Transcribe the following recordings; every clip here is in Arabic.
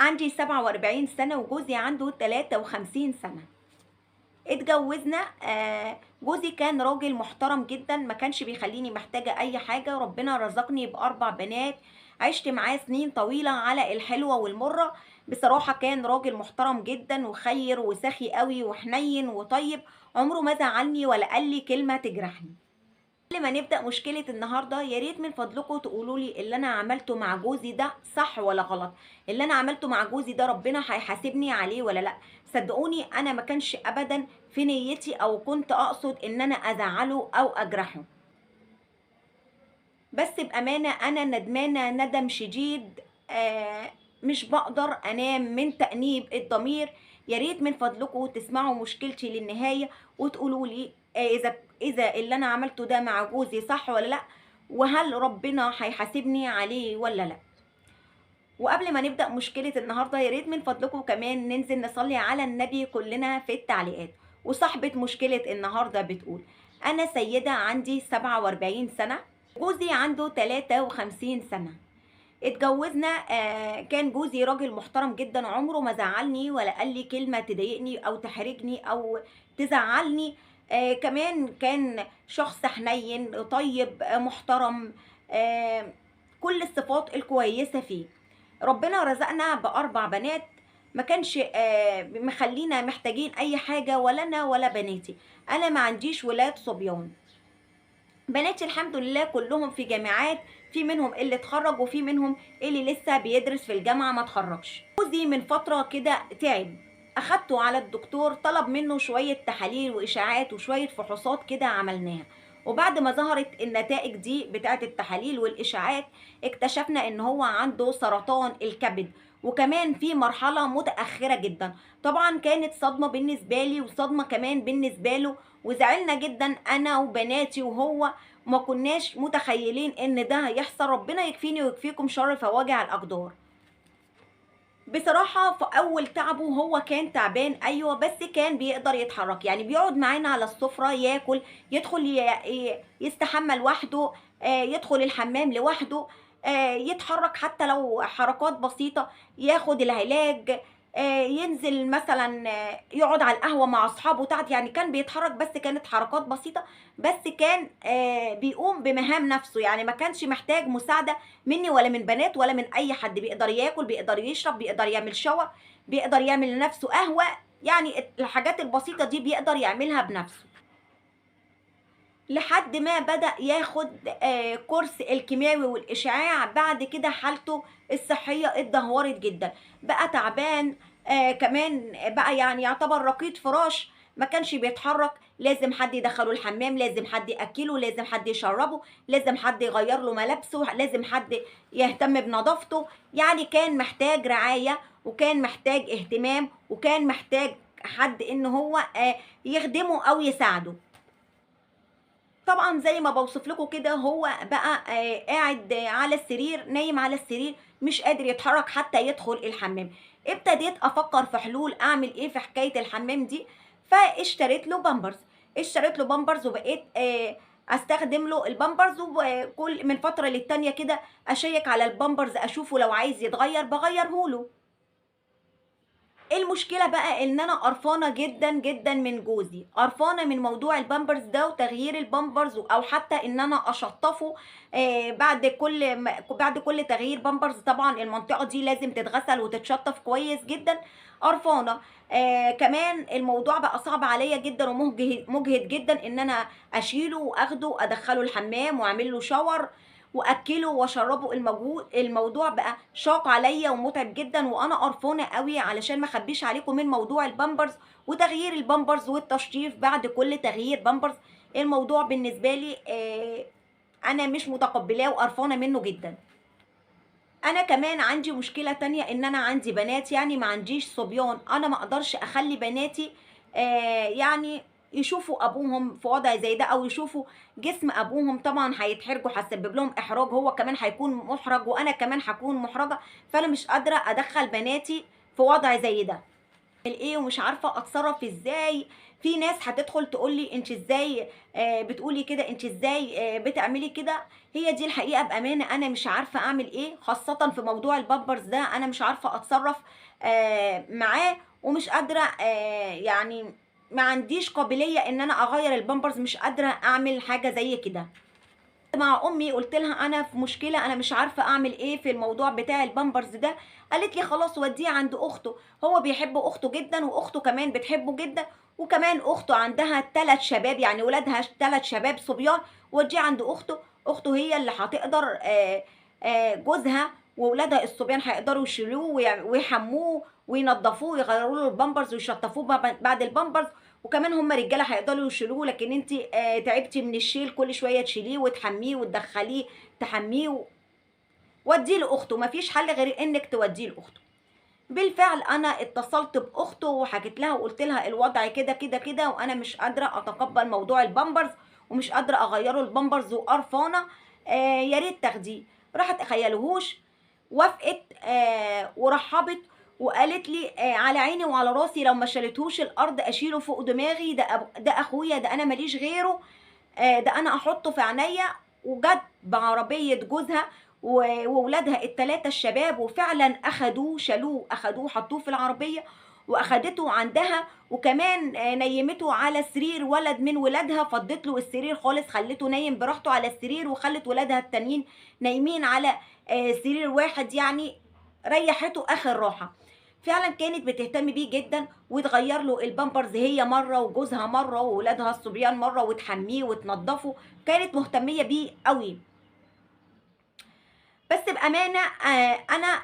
عندي 47 سنة وجوزي عنده 53 سنة. اتجوزنا. جوزي كان راجل محترم جدا، ما كانش بيخليني محتاجة اي حاجة. ربنا رزقني باربع بنات، عشت معاه سنين طويلة على الحلوة والمرة. بصراحة كان راجل محترم جدا وخير وسخي قوي وحنين وطيب، عمره ما زعلني ولا قال لي كلمة تجرحني. قبل ما نبدأ مشكلة النهاردة، يا ريت من فضلكم تقولوا لي اللي انا عملته مع جوزي ده صح ولا غلط. اللي انا عملته مع جوزي ده ربنا هيحاسبني عليه ولا لا؟ صدقوني انا ما كانش ابدا في نيتي او كنت اقصد ان انا ازعله او اجرحه، بس بأمانة انا ندمانة ندم شديد. مش بقدر انام من تأنيب الضمير. يا ريت من فضلكم تسمعوا مشكلتي للنهاية وتقولوا لي اذا اللي انا عملته ده مع جوزي صح ولا لا، وهل ربنا هيحاسبني عليه ولا لا. وقبل ما نبدأ مشكلة النهاردة، يا ريت من فضلكم كمان ننزل نصلي على النبي كلنا في التعليقات. وصاحبة مشكلة النهاردة بتقول: أنا سيدة عندي 47 سنة، جوزي عنده 53 سنة. اتجوزنا. كان جوزي راجل محترم جدا، عمره ما زعلني ولا قال لي كلمة تضايقني أو تحرجني أو تزعلني. كمان كان شخص حنين طيب محترم. آه كل الصفات الكويسة فيه. ربنا رزقنا بأربع بنات، ما كانش مخلينا محتاجين أي حاجة، ولا أنا ولا بناتي. أنا ما عنديش ولاد صبيان. بناتي الحمد لله كلهم في جامعات، في منهم اللي اتخرج وفي منهم اللي لسه بيدرس في الجامعة ما اتخرجش. جوزي من فترة كده تعب، أخدته على الدكتور، طلب منه شوية تحاليل وإشاعات وشوية فحوصات كده عملناها. وبعد ما ظهرت النتائج دي بتاعت التحاليل والإشاعات، اكتشفنا إن هو عنده سرطان الكبد، وكمان في مرحلة متأخرة جدا. طبعا كانت صدمة بالنسبة لي وصدمة كمان بالنسبة له، وزعلنا جدا أنا وبناتي وهو. ما كناش متخيلين ان ده هيحصل. ربنا يكفيني ويكفيكم شر فواجع الاقدار. بصراحة في اول تعبه هو كان تعبان، ايوه، بس كان بيقدر يتحرك، يعني بيقعد معانا على السفرة ياكل، يدخل يستحمى لوحده، يدخل الحمام لوحده، يتحرك حتى لو حركات بسيطة، ياخد العلاج، ينزل مثلا يقعد على القهوة مع اصحابه تحت. يعني كان بيتحرك بس كانت حركات بسيطة، بس كان بيقوم بمهام نفسه، يعني ما كانش محتاج مساعدة مني ولا من بنات ولا من اي حد. بيقدر ياكل، بيقدر يشرب، بيقدر يعمل شاور، بيقدر يعمل لنفسه قهوة. يعني الحاجات البسيطة دي بيقدر يعملها بنفسه. لحد ما بدأ ياخد كورس الكيماوي والإشعاع، بعد كده حالته الصحية اتدهورت جدا، بقى تعبان. كمان بقى يعني يعتبر رقيد فراش، ما كانش بيتحرك. لازم حد يدخله الحمام، لازم حد يأكله، لازم حد يشربه، لازم حد يغير له ملابسه، لازم حد يهتم بنظافته. يعني كان محتاج رعاية، وكان محتاج اهتمام، وكان محتاج حد ان هو يخدمه او يساعده. طبعا زي ما بوصف لكم كده، هو بقى قاعد على السرير، نايم على السرير، مش قادر يتحرك حتى يدخل الحمام. ابتديت افكر في حلول اعمل ايه في حكايه الحمام دي. فاشتريت له بامبرز. اشتريت له بامبرز وبقيت استخدم له البامبرز، وكل من فتره للتانيه كده اشيك على البامبرز، اشوفه لو عايز يتغير بغيره له. المشكلة بقى ان انا قرفانة جدا جدا من جوزي، قرفانة من موضوع البامبرز ده وتغيير البامبرز، او حتى ان انا اشطفه بعد كل تغيير بامبرز. طبعا المنطقة دي لازم تتغسل وتتشطف كويس جدا. قرفانة. كمان الموضوع بقى صعب عليا جدا ومجهد جدا ان انا اشيله واخده ادخله الحمام واعمل له شاور واكله واشربه. الموضوع بقى شاق عليا ومتعب جدا، وانا قرفانه قوي علشان ما اخبيش عليكم من موضوع البامبرز وتغيير البامبرز والتشطيف بعد كل تغيير بامبرز. الموضوع بالنسبه لي انا مش متقبلاه وقرفانه منه جدا. انا كمان عندي مشكله تانية، ان انا عندي بنات، يعني ما عنديش صبيان. انا ما اقدرش اخلي بناتي يعني يشوفوا ابوهم في وضع زي ده، او يشوفوا جسم ابوهم. طبعا هيتحرجوا، هسبب لهم احراج، هو كمان هيكون محرج وانا كمان هكون محرجه. فانا مش قادره ادخل بناتي في وضع زي ده. ايه ومش عارفه اتصرف ازاي. في ناس هتدخل تقول لي انت ازاي بتقولي كده، انت ازاي بتعملي كده. هي دي الحقيقه، بامانه انا مش عارفه اعمل ايه، خاصه في موضوع البامبرز ده انا مش عارفه اتصرف معاه، ومش قادره يعني ما عنديش قابليه ان انا اغير البامبرز، مش قادره اعمل حاجه زي كده. مع امي قلت لها انا في مشكله، انا مش عارفه اعمل ايه في الموضوع بتاع البامبرز ده. قالت لي خلاص وديه عند اخته، هو بيحب اخته جدا واخته كمان بتحبه جدا، وكمان اخته عندها 3 شباب، يعني ولادها 3 شباب صبيان، وديه عند اخته. اخته هي اللي هتقدر جوزها وولادها الصبيان هيقدروا يشيلوه ويحموه وينضفوه ويغيروا له البامبرز ويشطفوه بعد البامبرز. وكمان هم رجاله هيقدروا يشيلوه، لكن انت تعبتي من الشيل، كل شويه تشيليه وتحميه وتدخليه تحميه. وديه لاخته، مفيش حل غير انك توديه لاخته. بالفعل انا اتصلت باخته وحكيت لها وقلت لها الوضع كده كده كده، وانا مش قادره اتقبل موضوع البامبرز ومش قادره اغيره البامبرز وقرفانه، يا ريت تاخديه. راحت تخيلهوش، وافقت ورحبت وقالت لي على عيني وعلى راسي، لو ما شالتهوش الارض اشيله فوق دماغي، ده اخويا، ده انا ماليش غيره، ده انا احطه في عينيا. وجت بعربيه جوزها وولادها ال3 الشباب، وفعلا اخدوه شالوه، اخدوه حطوه في العربيه واخدته عندها، وكمان نيمته على سرير ولد من ولادها، فضت له السرير خالص، خلته نايم براحته على السرير، وخلت ولادها التانيين نايمين على سرير واحد، يعني ريحته اخر راحه. فعلا كانت بتهتم بيه جدا، وتغير له البامبرز هي مره وجوزها مره وولادها الصبيان مره، وتحميه وتنضفه، كانت مهتميه بيه قوي. بس بامانه انا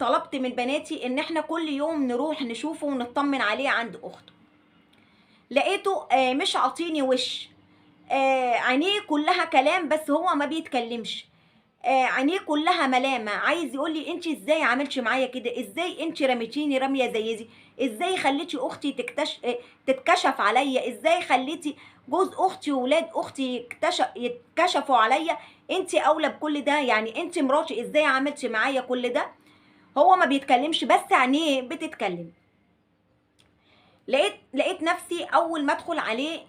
طلبت من بناتي ان احنا كل يوم نروح نشوفه ونطمن عليه عند اخته. لقيته مش عاطيني وش، عينيه كلها كلام بس هو ما بيتكلمش، عينيه كلها ملامه، عايز يقول لي انت ازاي عملتي معايا كده، ازاي انت رميتيني رميه زي دي، ازاي خليتي اختي تتكشف عليا، ازاي خليتي جوز اختي وولاد اختي يتكشفوا عليا، انت اولى بكل ده، يعني انت مراتي، ازاي عملتي معايا كل ده. هو ما بيتكلمش بس عينيه بتتكلم. لقيت نفسي اول ما ادخل عليه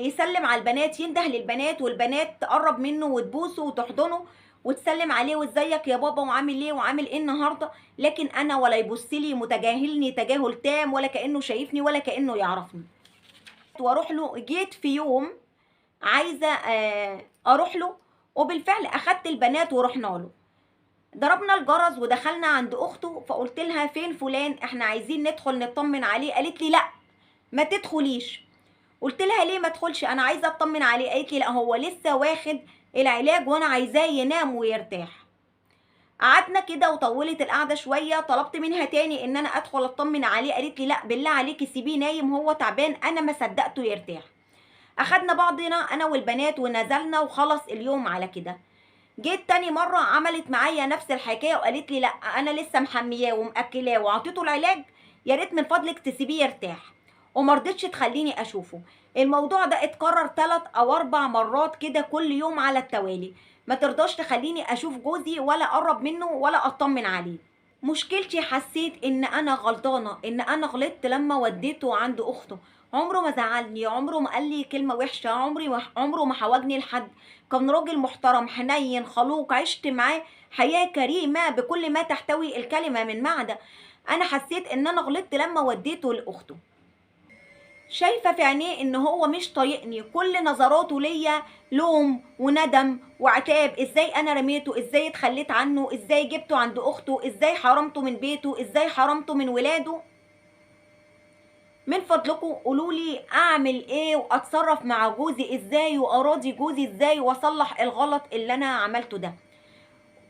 يسلم على البنات، ينده للبنات والبنات تقرب منه وتبوسه وتحضنه وتسلم عليه، وازيك يا بابا وعامل ايه وعامل ايه النهارده، لكن انا ولا يبص لي، متجاهلني تجاهل تام، ولا كانه شايفني ولا كانه يعرفني. واروح له، جيت في يوم عايزه اروح له، وبالفعل اخدت البنات ورحنا له. ضربنا الجرس ودخلنا عند اخته، فقلت لها فين فلان، احنا عايزين ندخل نطمن عليه. قالت لي لا ما تدخليش. قلت لها ليه ما ادخلش، انا عايزه اطمن عليه. قالت لي لا هو لسه واخد العلاج وانا عايزاه ينام ويرتاح. قعدنا كده وطولت القعده شويه، طلبت منها تاني ان انا ادخل اطمن عليه. قالت لي لا بالله عليكي سيبيه نايم، هو تعبان، انا ما صدقته يرتاح. اخدنا بعضنا انا والبنات ونزلنا وخلص اليوم على كده. جيت تاني مرة عملت معايا نفس الحكاية وقالت لي لا انا لسه محمياه ومأكلاه وعطيته العلاج، يا ريت من فضلك تسيبيه يرتاح، ومرضتش تخليني اشوفه. الموضوع ده اتكرر 3 أو 4 مرات كده كل يوم على التوالي، ما ترضاش تخليني اشوف جوزي ولا اقرب منه ولا اطمن عليه. مشكلتي حسيت ان انا غلطانه، ان انا غلطت لما وديته عند اخته. عمره ما زعلني، عمره ما قال لي كلمه وحشه، عمره ما حوجني لحد، كان راجل محترم حنين خلوق، عشت معاه حياه كريمه بكل ما تحتوي الكلمه من معنى. انا حسيت ان انا غلطت لما وديته لاخته. شايفه في عينيه ان هو مش طايقني، كل نظراته ليا لوم وندم وعتاب، ازاي انا رميته، ازاي اتخليت عنه، ازاي جبته عند اخته، ازاي حرمته من بيته، ازاي حرمته من ولاده. من فضلكم قولولي اعمل ايه واتصرف مع جوزي ازاي واراضي جوزي ازاي واصلح الغلط اللي انا عملته ده.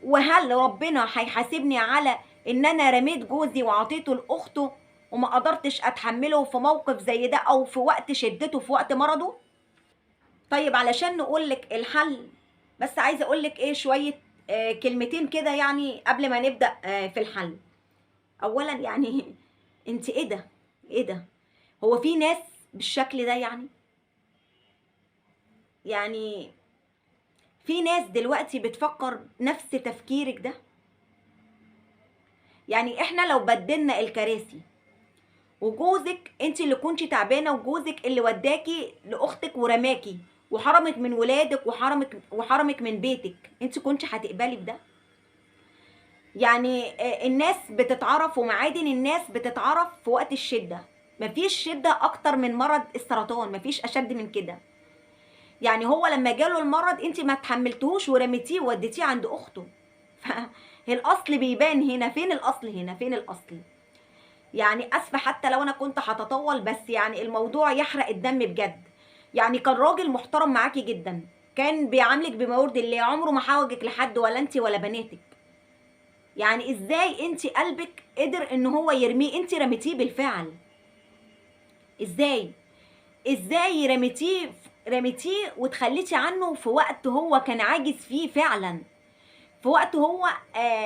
وهل ربنا هيحاسبني على ان انا رميت جوزي وعطيته لاخته وما قدرتش اتحمله في موقف زي ده او في وقت شدته في وقت مرضه؟ طيب علشان نقولك الحل، بس عايزه اقولك ايه شويه كلمتين كده يعني قبل ما نبدا في الحل. اولا يعني انت ايه ده، ايه ده، هو في ناس بالشكل ده يعني في ناس دلوقتي بتفكر نفس تفكيرك ده؟ يعني احنا لو بدلنا الكراسي وجوزك انت اللي كنتي تعبانه، وجوزك اللي وداكي لاختك ورماكي وحرمك من ولادك وحرمك من بيتك، انت كنتي هتقبلي بده؟ يعني الناس بتتعرف، ومعادن الناس بتتعرف في وقت الشده. مفيش شده اكتر من مرض السرطان، مفيش اشد من كده. يعني هو لما جاله المرض انت ما تحملتهوش ورميتيه ووديتيه عند اخته. الاصل بيبان هنا. فين الاصل هنا؟ فين الاصل؟ يعني اسفه حتى لو انا كنت هتطول، بس يعني الموضوع يحرق الدم بجد. يعني كان راجل محترم معاكي جدا، كان بيعاملك بما يرضي الله، عمره ما حاوجك لحد ولا انت ولا بناتك. يعني ازاي انت قلبك قدر ان هو يرميه؟ انت رميتيه بالفعل. ازاي؟ ازاي رميتيه وتخليتي عنه في وقت هو كان عاجز فيه فعلا، في وقت هو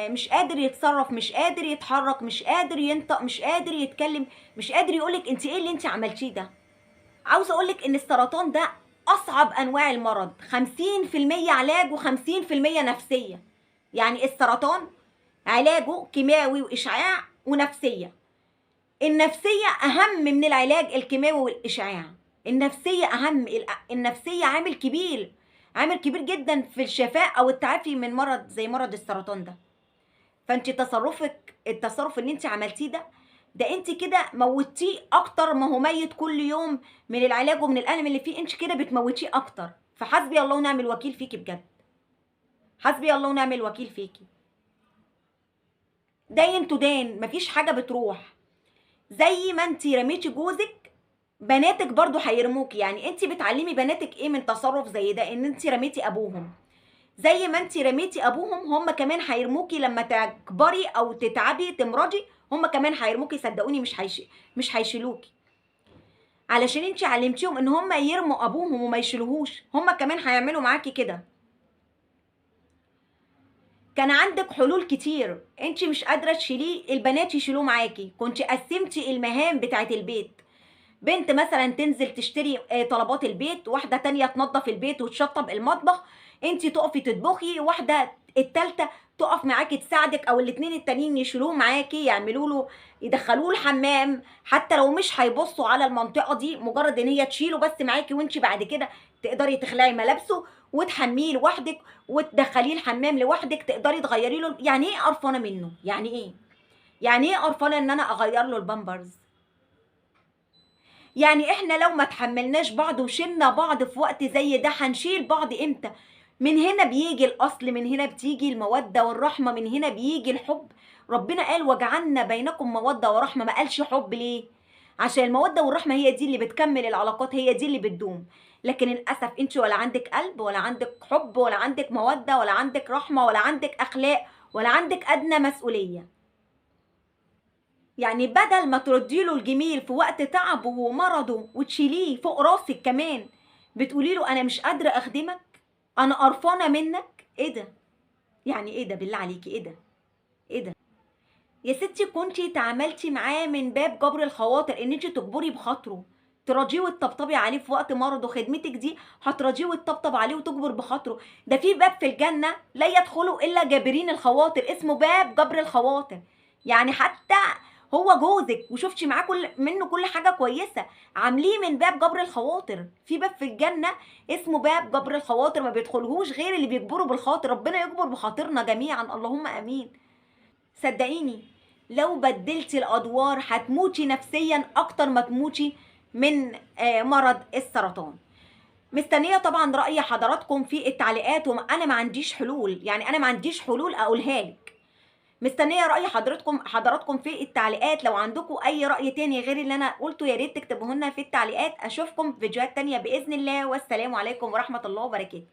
مش قادر يتصرف، مش قادر يتحرك، مش قادر ينطق، مش قادر يتكلم، مش قادر يقولك انت ايه اللي انت عملتيه ده. عاوزه اقولك ان السرطان ده اصعب انواع المرض، 50% علاج و50% نفسيه. يعني السرطان علاجه كيماوي واشعاع ونفسيه. النفسيه اهم من العلاج الكيماوي والاشعاع. النفسيه اهم. النفسيه عامل كبير، عامل كبير جدا في الشفاء او التعافي من مرض زي مرض السرطان ده. فانت التصرف اللي انت عملتيه ده انت كده موتيه اكتر ما هو ميت كل يوم من العلاج ومن الالم اللي فيه. انت كده بتموتيه اكتر. فحسبي الله ونعم الوكيل فيكي بجد. حسبي الله ونعم الوكيل فيكي. داين تدان، مفيش حاجه بتروح. زي ما انت رميتي جوزك، بناتك برضو هيرموكي. يعني انت بتعلمي بناتك ايه من تصرف زي ده؟ ان انت رميتي ابوهم. زي ما انت رميتي ابوهم، هم كمان هيرموكي لما تكبري او تتعبي تمرضي. هم كمان هيرموكي، صدقوني مش هيشيلوكي. علشان انت علمتيهم ان هم يرموا ابوهم وما يشيلوهوش، هم كمان هيعملوا معاكي كده. كان عندك حلول كتير، انت مش قادره تشيليه، البنات يشيلوه معاكي. كنت قسمتي المهام بتاعت البيت. بنت مثلا تنزل تشتري طلبات البيت، واحده تانية تنظف البيت وتشطب المطبخ، انت تقفي تطبخي، واحده التالتة تقف معاكي تساعدك، او الاتنين التانيين يشيلوه معاكي، يعملوا له، يدخلوه الحمام. حتى لو مش هيبصوا على المنطقه دي، مجرد ان هي تشيله بس معاكي، وانت بعد كده تقدري تخلعي ملابسه وتحميه لوحدك وتدخليه الحمام لوحدك، تقدري تغيري له. يعني ايه قرفانه منه؟ يعني ايه؟ يعني ايه قرفانه ان انا اغير له البامبرز؟ يعني احنا لو ما تحملناش بعض وشلنا بعض في وقت زي ده، هنشيل بعض امتى؟ من هنا بيجي الاصل، من هنا بتيجي المودة والرحمة، من هنا بيجي الحب. ربنا قال وجعلنا بينكم مودة ورحمة، ما قالش حب. ليه؟ عشان المودة والرحمة هي دي اللي بتكمل العلاقات، هي دي اللي بتدوم. لكن للأسف انت ولا عندك قلب، ولا عندك حب، ولا عندك مودة، ولا عندك رحمة، ولا عندك أخلاق، ولا عندك أدنى مسؤولية. يعني بدل ما ترديله الجميل في وقت تعبه ومرضه وتشيليه فوق راسك كمان، بتقولي له انا مش قادره اخدمك، انا قرفانه منك. ايه ده؟ يعني ايه ده؟ بالله عليكي ايه ده؟ ايه ده؟ يا ستي كنتي تعاملتي معاه من باب جبر الخواطر، ان انت تجبري بخاطره، تراضيه وتطبطبي عليه في وقت مرضه. خدمتك دي هتراضيه وتطبطب عليه وتجبر بخاطره. ده في باب في الجنه لا يدخله الا جابرين الخواطر، اسمه باب جبر الخواطر. يعني حتى هو جوزك وشفتي معاه منه كل حاجه كويسه، عامليه من باب جبر الخواطر. في باب في الجنه اسمه باب جبر الخواطر، ما بيدخلهوش غير اللي بيجبروا بالخاطر. ربنا يجبر بخاطرنا جميعا، اللهم امين. صدقيني لو بدلتي الادوار هتموتي نفسيا اكتر ما تموتي من مرض السرطان. مستنيه طبعا راي حضراتكم في التعليقات، وانا ما عنديش حلول، يعني انا ما عنديش حلول اقولها لك. مستنيه راي حضراتكم في التعليقات. لو عندكم اي راي تاني غير اللي انا قلته، يا ريت تكتبوه لنا في التعليقات. اشوفكم في فيديوهات تانية باذن الله، والسلام عليكم ورحمه الله وبركاته.